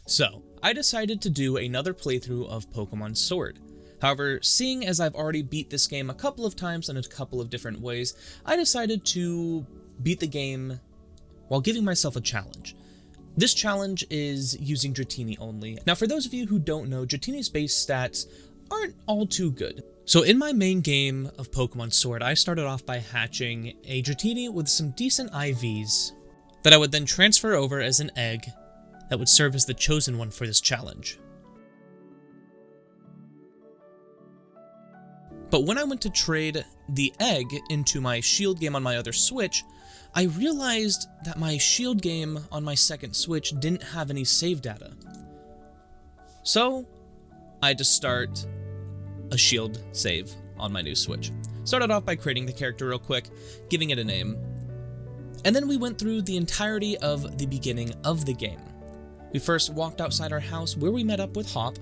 So, I decided to do another playthrough of Pokémon Sword. However, seeing as I've already beat this game a couple of times in a couple of different ways, I decided to beat the game while giving myself a challenge. This challenge is using Dratini only. Now, for those of you who don't know, Dratini's base stats aren't all too good. So in my main game of Pokémon Sword, I started off by hatching a Dratini with some decent IVs that I would then transfer over as an egg that would serve as the chosen one for this challenge. But when I went to trade the egg into my shield game on my other Switch, I realized that my shield game on my second Switch didn't have any save data. So I had to start a shield save on my new Switch. Started off by creating the character real quick, giving it a name, and then we went through the entirety of the beginning of the game. We first walked outside our house where we met up with Hop.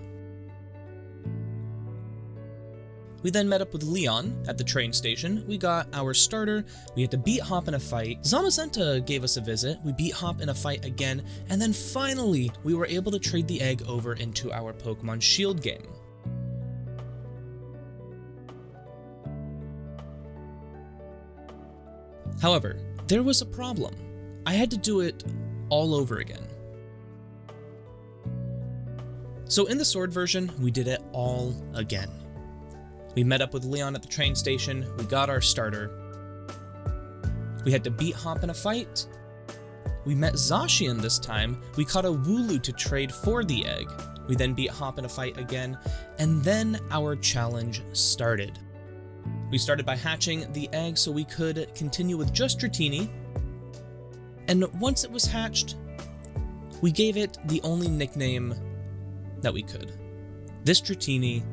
We then met up with Leon at the train station. We got our starter. We had to beat Hop in a fight. Zamazenta gave us a visit. We beat Hop in a fight again. And then finally, we were able to trade the egg over into our Pokemon Shield game. However, there was a problem. I had to do it all over again. So in the Sword version, we did it all again. We met up with Leon at the train station, we got our starter. We had to beat Hop in a fight. We met Zacian this time, we caught a Wooloo to trade for the egg. We then beat Hop in a fight again, and then our challenge started. We started by hatching the egg so we could continue with just Dratini, and once it was hatched, we gave it the only nickname that we could. This Dratini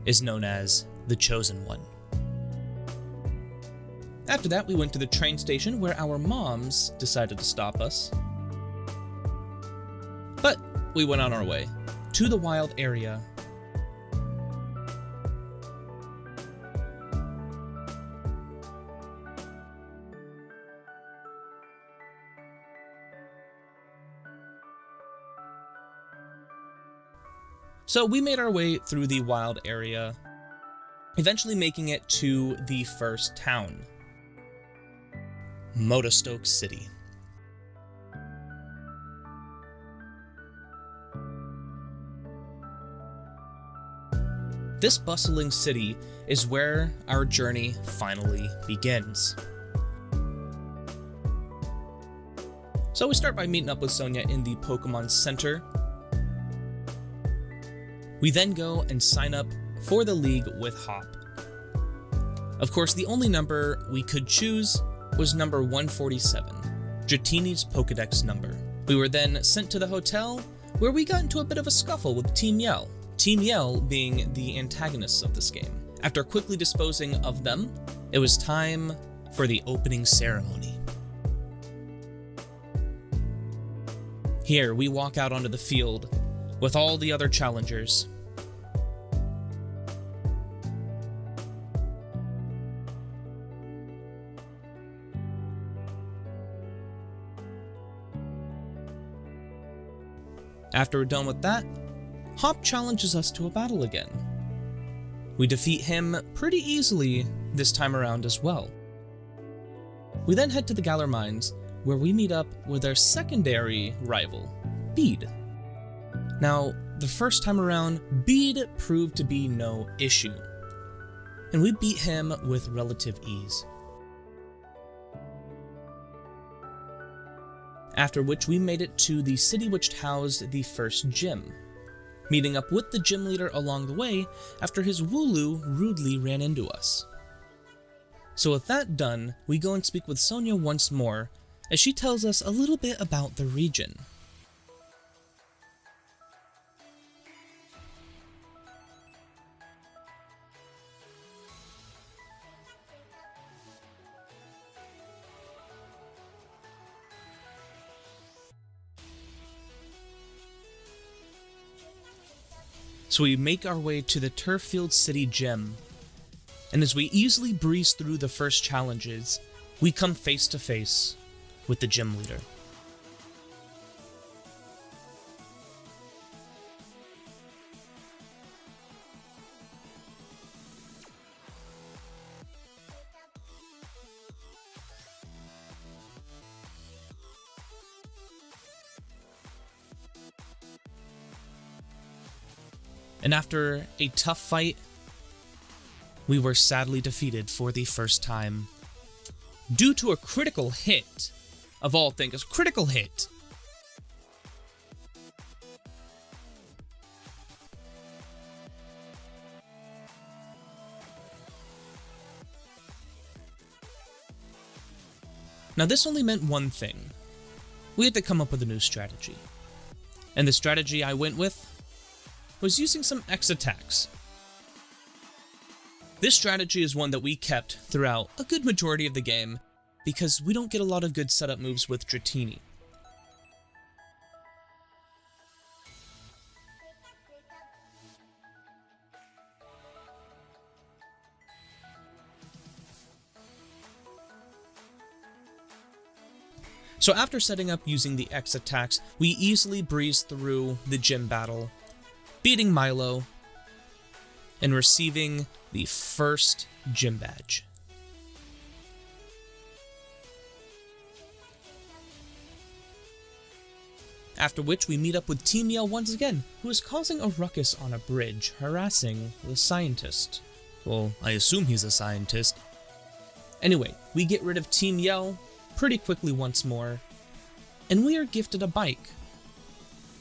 is known as the Chosen One. After that, we went to the train station where our moms decided to stop us. But we went on our way to the wild area. So we made our way through the wild area, eventually making it to the first town, GlitchxCity. This bustling city is where our journey finally begins. So we start by meeting up with Sonia in the Pokemon Center. We then go and sign up for the league with Hop. Of course, the only number we could choose was number 147, Dratini's Pokedex number. We were then sent to the hotel, where we got into a bit of a scuffle with Team Yell. Team Yell being the antagonists of this game. After quickly disposing of them, it was time for the opening ceremony. Here, we walk out onto the field with all the other challengers. After we're done with that, Hop challenges us to a battle again. We defeat him pretty easily this time around as well. We then head to the Galar Mines, where we meet up with our secondary rival, Bede. Now, the first time around, Bede proved to be no issue, and we beat him with relative ease. After which we made it to the city which housed the first gym, meeting up with the gym leader along the way after his Wooloo rudely ran into us. So with that done, we go and speak with Sonia once more, as she tells us a little bit about the region. So we make our way to the Turffield City Gym, and as we easily breeze through the first challenges, we come face to face with the gym leader. And after a tough fight, we were sadly defeated for the first time. Due to a critical hit, of all things, critical hit. Now this only meant one thing. We had to come up with a new strategy. And the strategy I went with was using some X attacks. This strategy is one that we kept throughout a good majority of the game because we don't get a lot of good setup moves with Dratini. So after setting up using the X attacks, we easily breezed through the gym battle, beating Milo, and receiving the first gym badge. After which we meet up with Team Yell once again, who is causing a ruckus on a bridge, harassing the scientist. Well, I assume he's a scientist. Anyway, we get rid of Team Yell pretty quickly once more, and we are gifted a bike.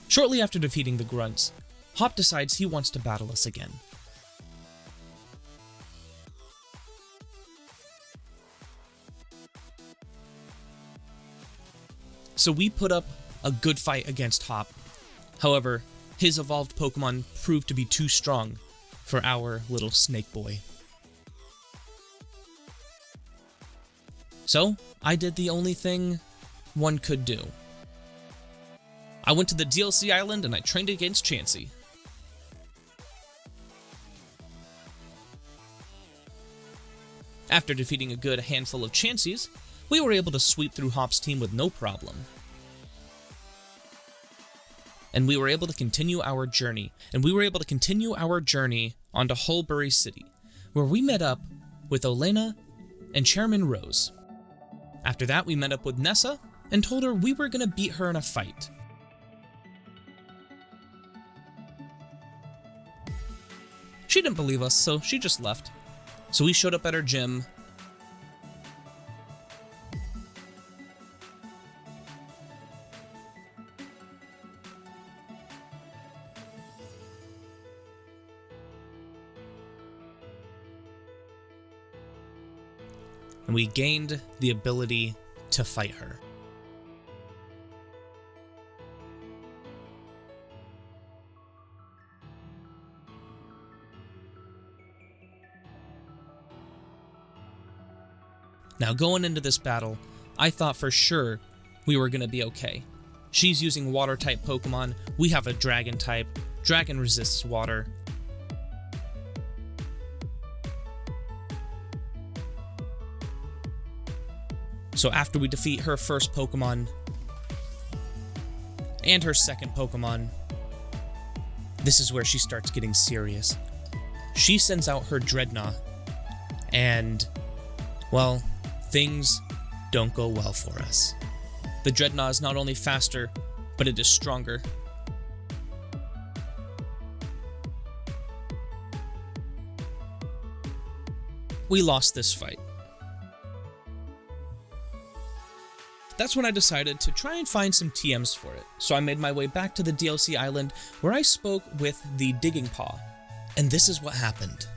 Shortly after defeating the grunts, Hop decides he wants to battle us again. So we put up a good fight against Hop. However, his evolved Pokemon proved to be too strong for our little snake boy. So, I did the only thing one could do. I went to the DLC island and I trained against Chansey. After defeating a good handful of Chanseys, we were able to sweep through Hop's team with no problem. And we were able to continue our journey. onto Hulbury City, where we met up with Olena and Chairman Rose. After that, we met up with Nessa and told her we were going to beat her in a fight. She didn't believe us, so she just left. So we showed up at her gym. And we gained the ability to fight her. Now going into this battle, I thought for sure we were going to be okay. She's using water-type Pokemon, we have a Dragon-type, Dragon resists water. So after we defeat her first Pokemon, and her second Pokemon, this is where she starts getting serious. She sends out her Dreadnought, and, well, things don't go well for us. The Dreadnought is not only faster, but it is stronger. We lost this fight. That's when I decided to try and find some TMs for it, so I made my way back to the DLC island where I spoke with the Digging Paw, and this is what happened.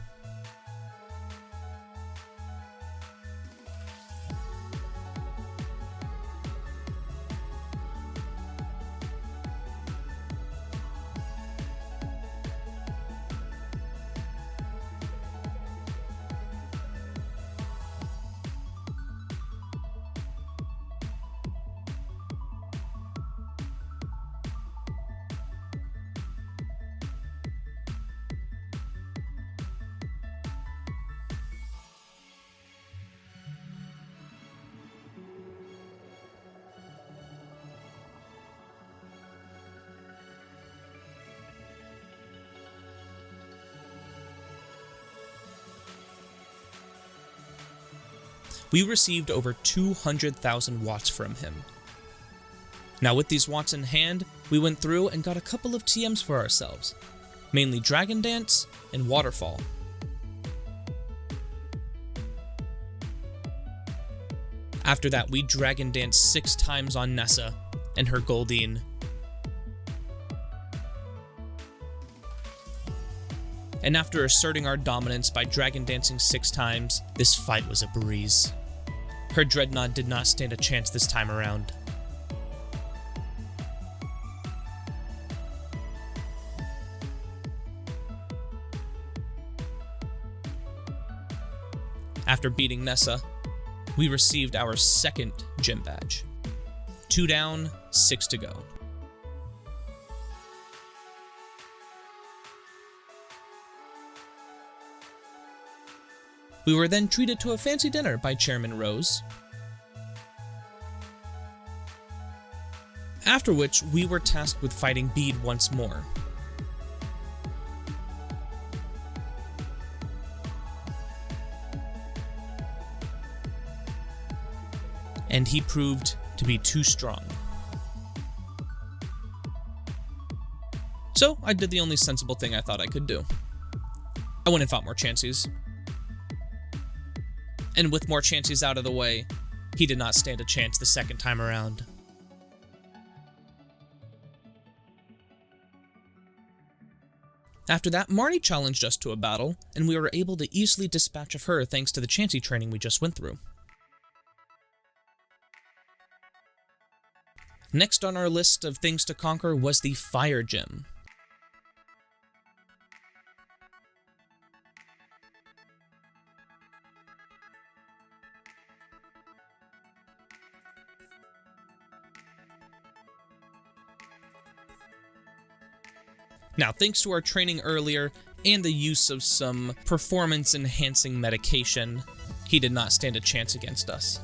We received over 200,000 watts from him. Now with these watts in hand, we went through and got a couple of TMs for ourselves. mainly Dragon Dance and Waterfall. After that, we Dragon Danced 6 times on Nessa and her Goldeen. And after asserting our dominance by Dragon Dancing 6 times, this fight was a breeze. Her Dreadnought did not stand a chance this time around. After beating Nessa, we received our second gym badge. 2 down, 6 to go. We were then treated to a fancy dinner by Chairman Rose, after which we were tasked with fighting Bede once more. And he proved to be too strong. So I did the only sensible thing I thought I could do. I went and fought more Chanseys. And with more Chanseys out of the way, he did not stand a chance the second time around. After that, Marnie challenged us to a battle, and we were able to easily dispatch of her thanks to the Chansey training we just went through. Next on our list of things to conquer was the Fire Gym. Now, thanks to our training earlier and the use of some performance-enhancing medication, he did not stand a chance against us.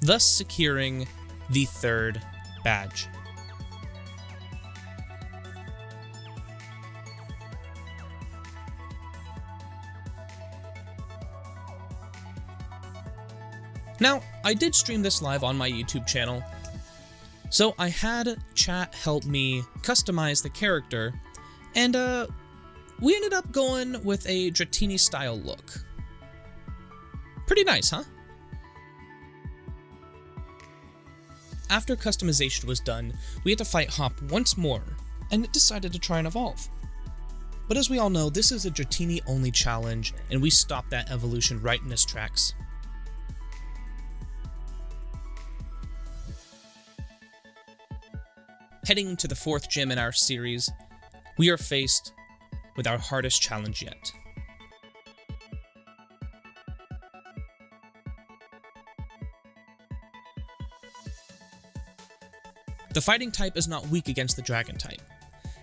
Thus securing the 3rd badge. Now, I did stream this live on my YouTube channel, so I had chat help me customize the character, and we ended up going with a Dratini style look. Pretty nice, huh? After customization was done, we had to fight Hop once more, and it decided to try and evolve. But as we all know, this is a Dratini only challenge, and we stopped that evolution right in its tracks. Heading into the 4th gym in our series, we are faced with our hardest challenge yet. The fighting type is not weak against the dragon type,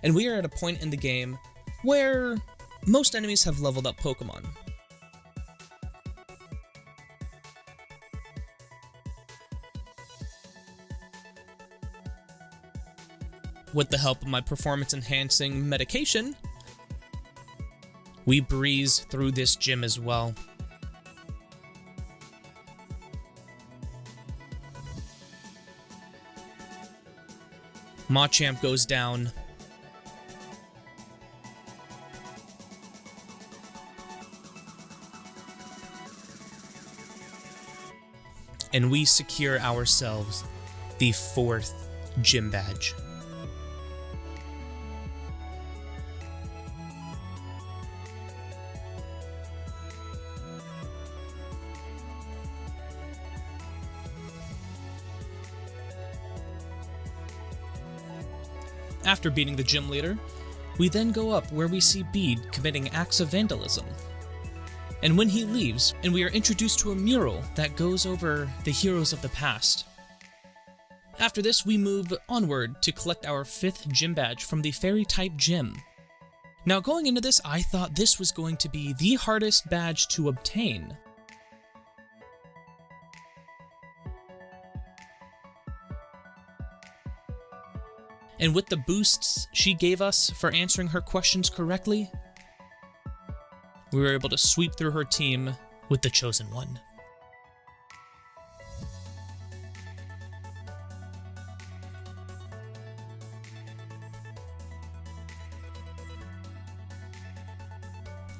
and we are at a point in the game where most enemies have leveled up Pokémon. With the help of my performance-enhancing medication, we breeze through this gym as well. Machamp goes down. And we secure ourselves the 4th gym badge. After beating the gym leader, we then go up where we see Bede committing acts of vandalism. And when he leaves, and we are introduced to a mural that goes over the heroes of the past. After this, we move onward to collect our 5th gym badge from the Fairy-type gym. Now, going into this, I thought this was going to be the hardest badge to obtain. And with the boosts she gave us for answering her questions correctly, we were able to sweep through her team with the Chosen One.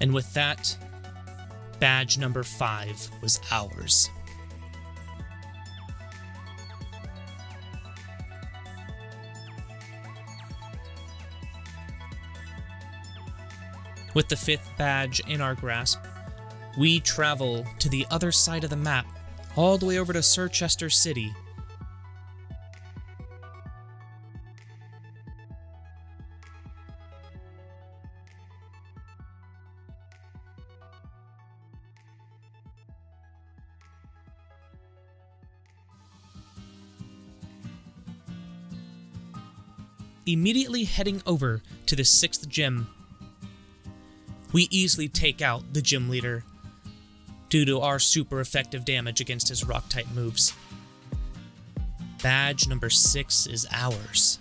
And with that, badge number 5 was ours. With the 5th badge in our grasp, we travel to the other side of the map, all the way over to Sirchester City. Immediately heading over to the 6th gym, we easily take out the gym leader due to our super effective damage against his rock-type moves. Badge number 6 is ours.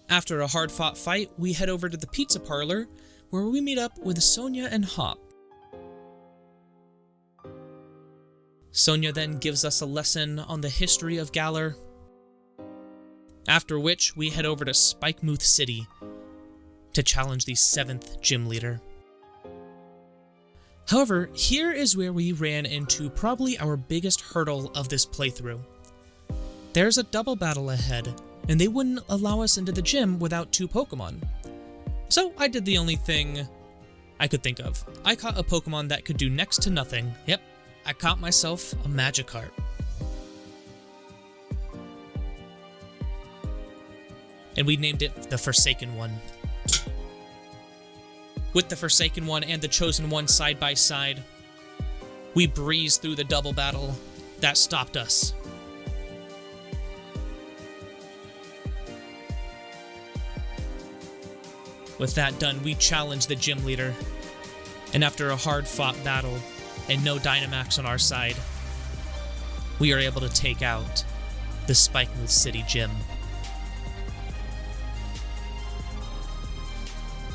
After a hard-fought fight, we head over to the pizza parlor, where we meet up with Sonia and Hop. Sonia then gives us a lesson on the history of Galar, after which we head over to Spikemuth City to challenge the 7th gym leader. However, here is where we ran into probably our biggest hurdle of this playthrough. There's a double battle ahead, and they wouldn't allow us into the gym without 2 Pokemon. So I did the only thing I could think of. I caught a Pokemon that could do next to nothing. Yep, I caught myself a Magikarp. And we named it the Forsaken One. With the Forsaken One and the Chosen One side by side, we breezed through the double battle that stopped us. With that done, we challenged the gym leader, and after a hard-fought battle and no Dynamax on our side, we are able to take out the Spikemuth City Gym.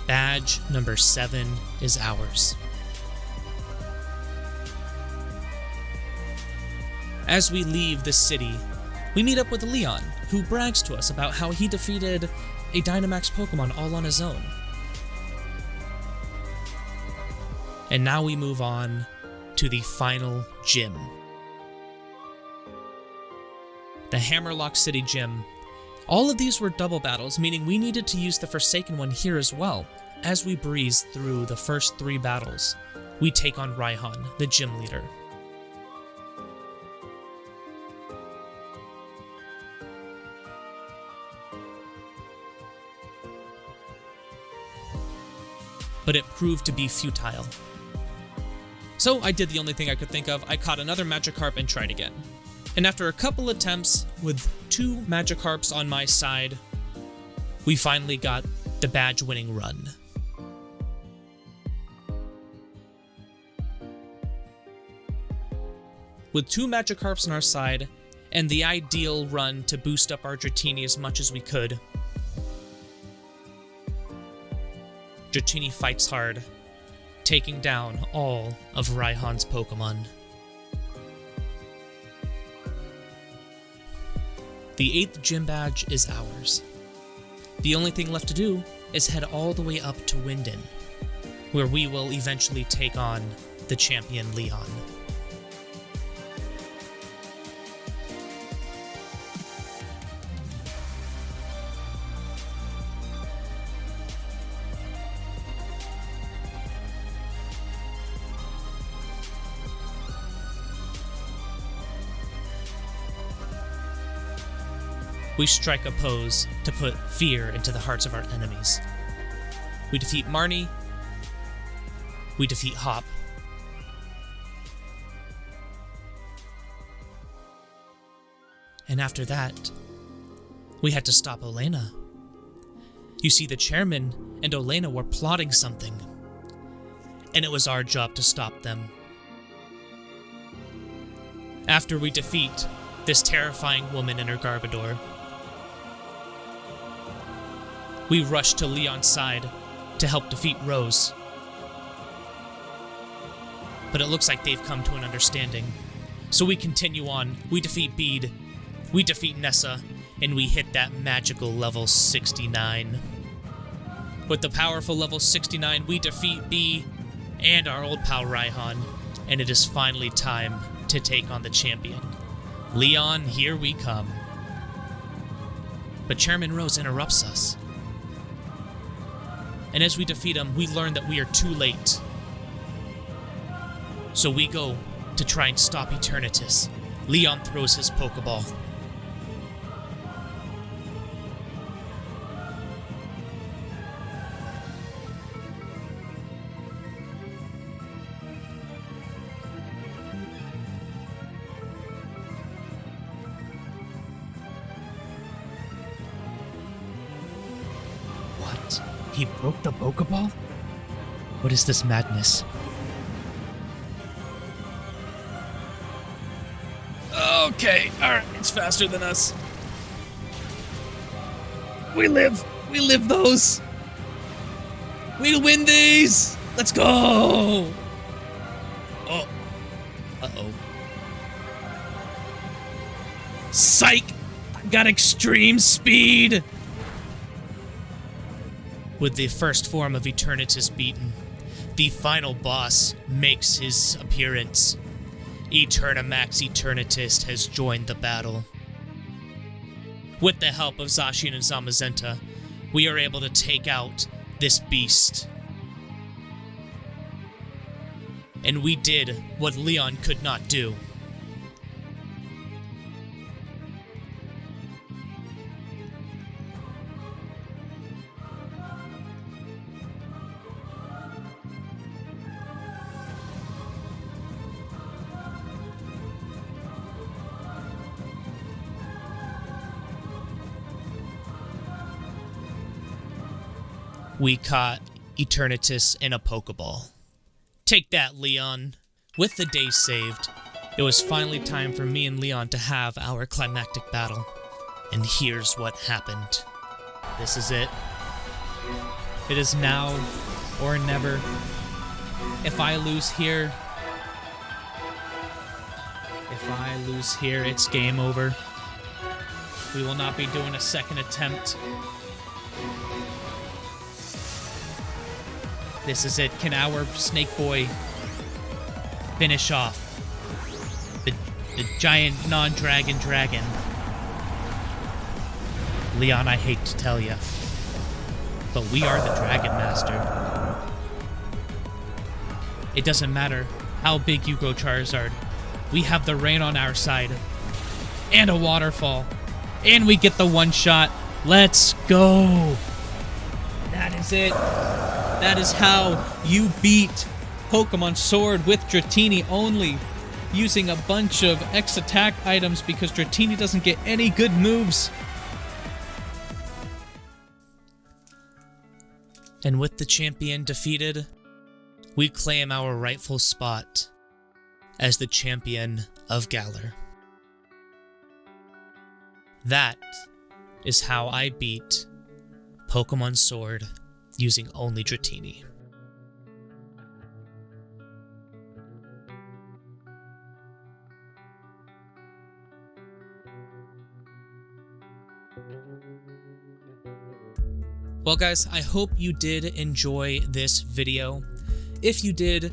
Badge number 7 is ours. As we leave the city, we meet up with Leon, who brags to us about how he defeated a Dynamax Pokemon all on his own. And now we move on to the final gym. The Hammerlock City Gym. All of these were double battles, meaning we needed to use the Forsaken One here as well. As we breeze through the first 3 battles, we take on Raihan, the gym leader. But it proved to be futile. So I did the only thing I could think of. I caught another Magikarp and tried again. And after a couple attempts with 2 Magikarps on my side, we finally got the badge-winning run. With 2 Magikarps on our side, and the ideal run to boost up our Dratini as much as we could, Dratini fights hard, taking down all of Raihan's Pokemon. The 8th gym badge is ours. The only thing left to do is head all the way up to Winden, where we will eventually take on the champion Leon. We strike a pose to put fear into the hearts of our enemies. We defeat Marnie. We defeat Hop. And after that, we had to stop Olena. You see, the chairman and Olena were plotting something, and it was our job to stop them. After we defeat this terrifying woman in her Garbodor, We rush to Leon's side to help defeat Rose. But it looks like they've come to an understanding. So we continue on, we defeat Bede, we defeat Nessa, and we hit that magical level 69. With the powerful level 69, we defeat Bee and our old pal Raihan, and it is finally time to take on the champion. Leon, here we come. But Chairman Rose interrupts us. And as we defeat him, we learn that we are too late. So we go to try and stop Eternatus. Leon throws his Pokeball. What? He broke the Pokeball? What is this madness? Okay, alright, it's faster than us. We live those. We win these. Let's go. Oh. Uh-oh. Psych! I got extreme speed! With the first form of Eternatus beaten, the final boss makes his appearance. Eternamax Eternatus has joined the battle. With the help of Zacian and Zamazenta, we are able to take out this beast. And we did what Leon could not do. We caught Eternatus in a Pokeball. Take that, Leon. With the day saved, it was finally time for me and Leon to have our climactic battle. And here's what happened. This is it. It is now or never. If I lose here, it's game over. We will not be doing a second attempt. This is it. Can our Snake Boy finish off the giant non-dragon dragon? Leon, I hate to tell you, but we are the Dragon Master. It doesn't matter how big you grow, Charizard. We have the rain on our side. And a waterfall. And we get the one shot. Let's go. That is it. That is how you beat Pokémon Sword with Dratini only, using a bunch of X attack items because Dratini doesn't get any good moves. And with the champion defeated, we claim our rightful spot as the champion of Galar. That is how I beat Pokémon Sword using only Dratini. Well guys, I hope you did enjoy this video. If you did,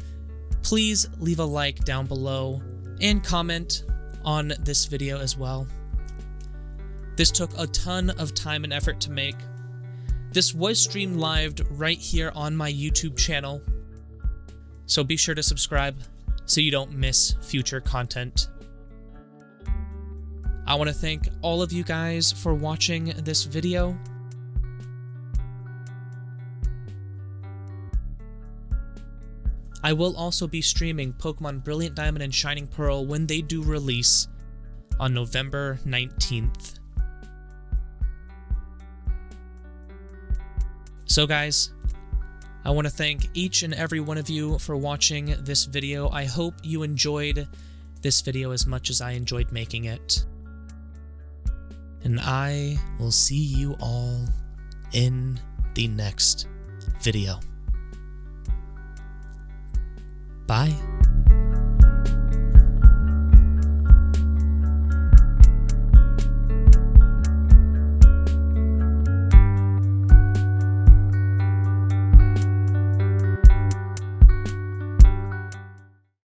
please leave a like down below and comment on this video as well. This took a ton of time and effort to make. This was streamed live right here on my YouTube channel, so be sure to subscribe so you don't miss future content. I want to thank all of you guys for watching this video. I will also be streaming Pokemon Brilliant Diamond and Shining Pearl when they do release on November 19th. So guys, I want to thank each and every one of you for watching this video. I hope you enjoyed this video as much as I enjoyed making it. And I will see you all in the next video. Bye.